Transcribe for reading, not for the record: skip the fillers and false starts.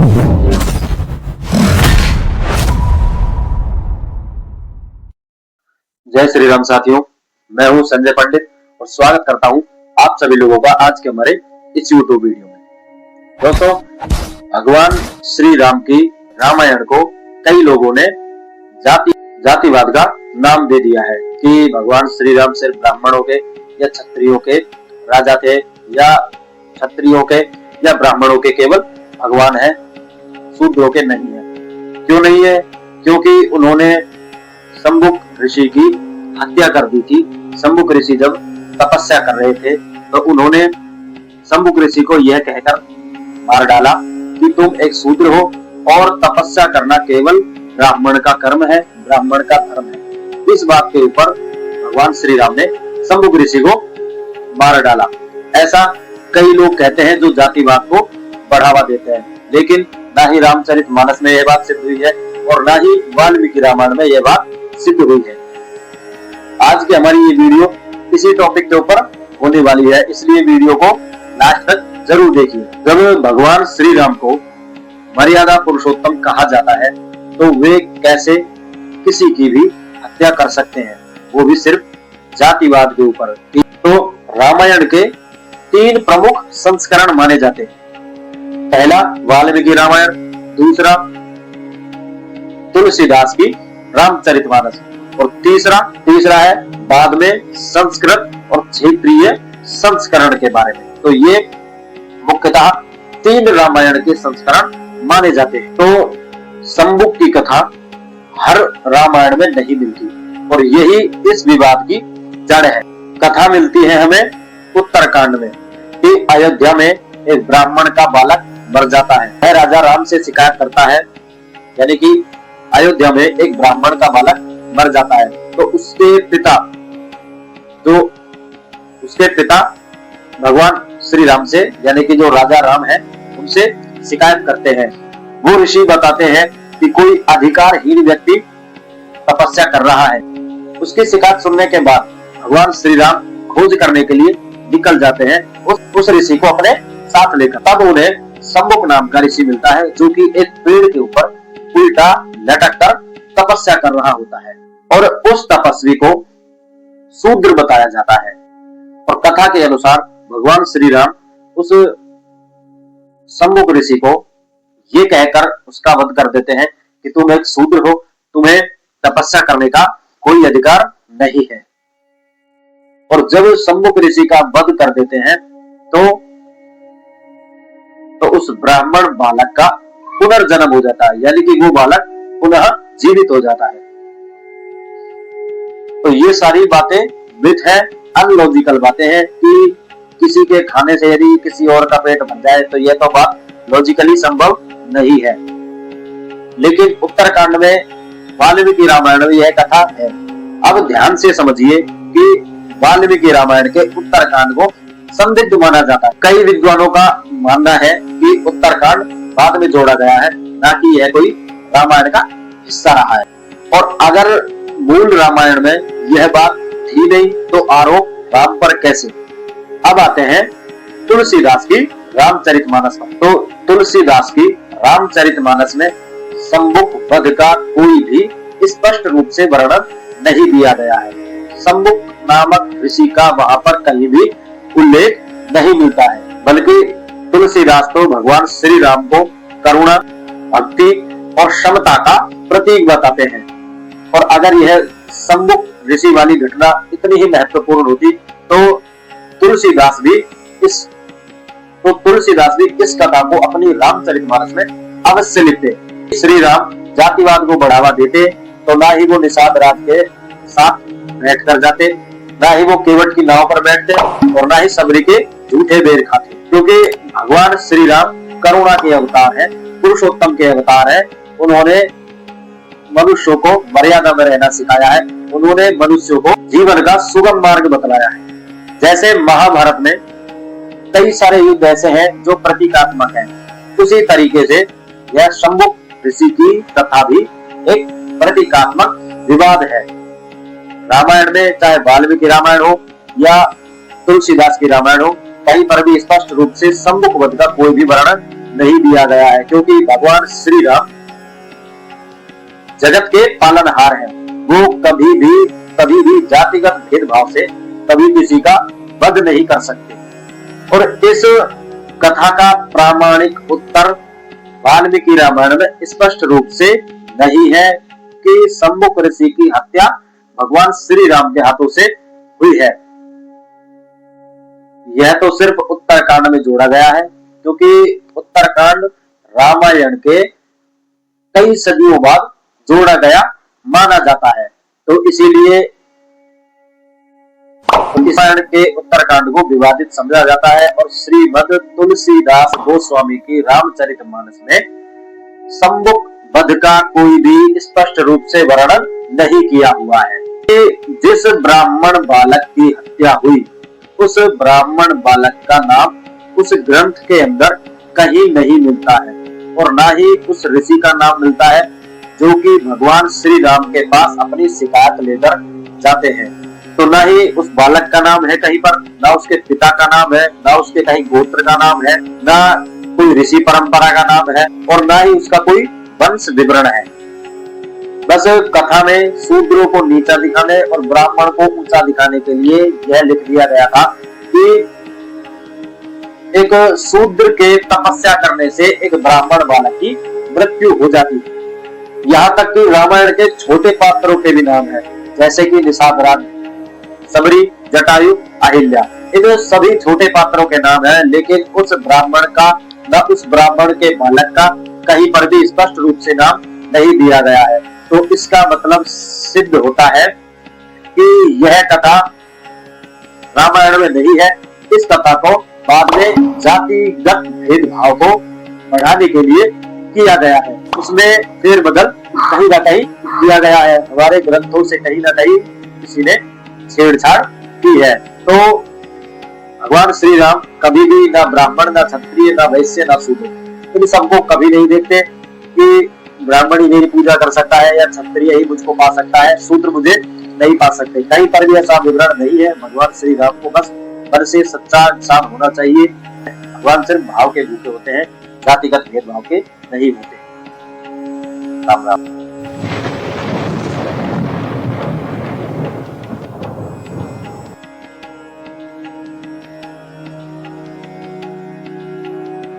जय श्री राम साथियों, मैं हूं संजय पंडित और स्वागत करता हूं आप सभी लोगों का आज के हमारे इस YouTube वीडियो में। दोस्तों, भगवान श्री राम की रामायण को कई लोगों ने जातिवाद का नाम दे दिया है कि भगवान श्री राम सिर्फ ब्राह्मणों के या क्षत्रियों के राजा थे या क्षत्रियों के या ब्राह्मणों के केवल भगवान है, शूद्रों के नहीं है। क्यों नहीं है? क्योंकि उन्होंने शंबुक ऋषि की हत्या कर दी थी। शंबुक ऋषि जब तपस्या कर रहे थे तो उन्होंने शंबुक ऋषि को यह कहकर मार डाला कि तुम एक शूद्र हो और तपस्या करना केवल ब्राह्मण का कर्म है, ब्राह्मण का धर्म है। इस बात के ऊपर भगवान श्री राम ने शंबुक ऋषि को मार डाला। ऐसा कई लोग कहते हैं जो जातिवाद को बढ़ावा देते हैं, लेकिन ना ही रामचरितमानस में यह बात सिद्ध हुई है और ना ही वाल्मीकि रामायण में यह बात सिद्ध हुई है। आज की हमारी ये वीडियो इसी टॉपिक के ऊपर होने वाली है, इसलिए वीडियो को लास्ट तक जरूर देखिए। जब भगवान श्री राम को मर्यादा पुरुषोत्तम कहा जाता है तो वे कैसे किसी की भी हत्या कर सकते हैं, वो भी सिर्फ जातिवाद के ऊपर। तो रामायण के 3 प्रमुख संस्करण माने जाते हैं। पहला वाल्मीकि रामायण, दूसरा तुलसीदास की रामचरितमानस और तीसरा है बाद में संस्कृत और क्षेत्रीय संस्करण के बारे में। तो ये मुख्यतः 3 रामायण के संस्करण माने जाते हैं। तो शंबुक की कथा हर रामायण में नहीं मिलती और यही इस विवाद की जड़ है। कथा मिलती है हमें उत्तरकांड में कि अयोध्या में एक ब्राह्मण का बालक मर जाता है। वह राजा राम से शिकायत करता है, यानी कि अयोध्या में एक ब्राह्मण का बालक मर जाता है। तो उसके पिता भगवान श्री राम से, यानी कि जो राजा राम है, उनसे शिकायत करते हैं। वो ऋषि बताते हैं कि कोई अधिकारहीन व्यक्ति तपस्या कर रहा है। उसकी शिकायत सुनने के बाद भगवान श्री राम खोज करने के लिए निकल जाते हैं उस ऋषि को अपने साथ लेकर। तब उन्हें शंबुक नाम का ऋषि मिलता है जो कि एक पेड़ के ऊपर उल्टा लटक कर तपस्या कर रहा होता है और उस तपस्वी को शूद्र बताया जाता है। और कथा के अनुसार भगवान श्री राम उस शंबुक ऋषि को ये कहकर उसका वध कर देते हैं कि तुम एक शूद्र हो, तुम्हें तपस्या करने का कोई अधिकार नहीं है। और जब शंबुक ऋषि का वध कर देते हैं तो उस ब्राह्मण बालक का पुनर्जन्म हो जाता है, यानी कि वो बालक पुनः जीवित हो जाता है। तो ये सारी बातें मिथ है, अनलॉजिकल बातें हैं कि किसी के खाने से यदि किसी और का पेट भर जाए तो यह तो बात लॉजिकली संभव नहीं है। लेकिन उत्तरकांड में वाल्मीकि रामायण में यह कथा है। अब ध्यान से समझिए कि वाल्मीकि रामायण के उत्तरकांड को संदिग्ध माना जाता है। कई विद्वानों का मानना है कि उत्तरकांड बाद में जोड़ा गया है, ना कि यह कोई रामायण का हिस्सा रहा है। और अगर मूल रामायण में यह बात थी नहीं तो आरोप राम पर कैसे? अब आते हैं तुलसीदास की रामचरितमानस पर। तो तुलसीदास की रामचरितमानस में शंबुक वध का कोई भी स्पष्ट रूप से वर्णन नहीं दिया गया है। शंबुक नामक ऋषि का वहां पर कहीं भी उल्लेख नहीं मिलता है, बल्कि तुलसीदास तो भगवान श्री राम को करुणा, भक्ति और क्षमता का प्रतीक बताते हैं। और अगर यह शंबुक ऋषि वाली घटना इतनी ही महत्वपूर्ण होती तो तुलसीदास भी इस कथा को अपनी रामचरितमानस में अवश्य लिखते। श्री राम जातिवाद को बढ़ावा देते तो ना ही वो निषाद राज के साथ बैठ कर जाते, ना ही वो केवट की नाव पर बैठते और ना ही सबरी के झूठे बेर खाते। क्योंकि भगवान श्री राम करुणा के अवतार है, पुरुषोत्तम के अवतार है। उन्होंने मनुष्यों को मर्यादा में रहना सिखाया है, उन्होंने मनुष्यों को जीवन का सुगम मार्ग बतलाया है। जैसे महाभारत में कई सारे युद्ध ऐसे हैं जो प्रतीकात्मक हैं, उसी तरीके से यह शंबुक ऋषि की कथा भी एक प्रतीकात्मक विवाद है। रामायण में चाहे वाल्मीकि रामायण हो या तुलसीदास की रामायण हो, कहीं पर भी स्पष्ट रूप से शंबुक वध का कोई भी वर्णन नहीं दिया गया है, क्योंकि भगवान श्री राम जगत के पालनहार हैं। वो कभी भी जातिगत भेदभाव से कभी किसी का वध नहीं कर सकते। और इस कथा का प्रामाणिक उत्तर वाल्मीकि रामायण में स्पष्ट रूप से नहीं है कि सम्मुख ऋषि की हत्या भगवान श्री राम के हाथों से हुई है। यह तो सिर्फ उत्तरकांड में जोड़ा गया है, क्योंकि उत्तरकांड रामायण के कई सदियों बाद जोड़ा गया माना जाता है। तो इसीलिए रामायण के उत्तरकांड को विवादित समझा जाता है और श्रीमद तुलसीदास गोस्वामी की रामचरितमानस में सम्मुख वध का कोई भी स्पष्ट रूप से वर्णन नहीं किया हुआ है। जिस ब्राह्मण बालक की हत्या हुई, उस ब्राह्मण बालक का नाम उस ग्रंथ के अंदर कहीं नहीं मिलता है और ना ही उस ऋषि का नाम मिलता है जो कि भगवान श्री राम के पास अपनी शिकायत लेकर जाते हैं। तो ना ही उस बालक का नाम है कहीं पर, ना उसके पिता का नाम है, ना उसके कहीं गोत्र का नाम है, ना कोई ऋषि परंपरा का नाम है और ना ही उसका कोई वंश विवरण है। बस कथा में शूद्रों को नीचा दिखाने और ब्राह्मण को ऊंचा दिखाने के लिए यह लिख दिया गया था कि एक शूद्र के तपस्या करने से एक ब्राह्मण बालक की मृत्यु हो जाती है। यहाँ तक कि रामायण के छोटे पात्रों के भी नाम है, जैसे कि निषाद राज, सबरी, जटायु, अहिल्या। इन सभी छोटे पात्रों के नाम है, लेकिन उस ब्राह्मण का न उस ब्राह्मण के बालक का कहीं पर भी स्पष्ट रूप से नाम नहीं दिया गया है। तो इसका मतलब सिद्ध होता है कि यह कथा रामायण में नहीं है। इस कथा को बाद में जातिगत भेदभाव को बढ़ाने के लिए किया गया है, उसमें फेरबदल कहीं ना कहीं किया गया है। हमारे ग्रंथों से कहीं ना कहीं किसी ने छेड़छाड़ की है। तो भगवान श्री राम कभी भी ना ब्राह्मण, ना क्षत्रिय, ना वैश्य, ना शूद्र, इन सबको कभी नहीं देखते कि ब्राह्मण ही मेरी पूजा कर सकता है या क्षत्रिय ही मुझको पा सकता है, शूद्र मुझे नहीं पा सकते। कहीं पर भी ऐसा विवरण नहीं है। भगवान श्री राम को बस मन से सच्चा इंसान होना चाहिए। भगवान सिर्फ भाव के भूखे होते हैं, जातिगत भेदभाव के नहीं होते। राम राम।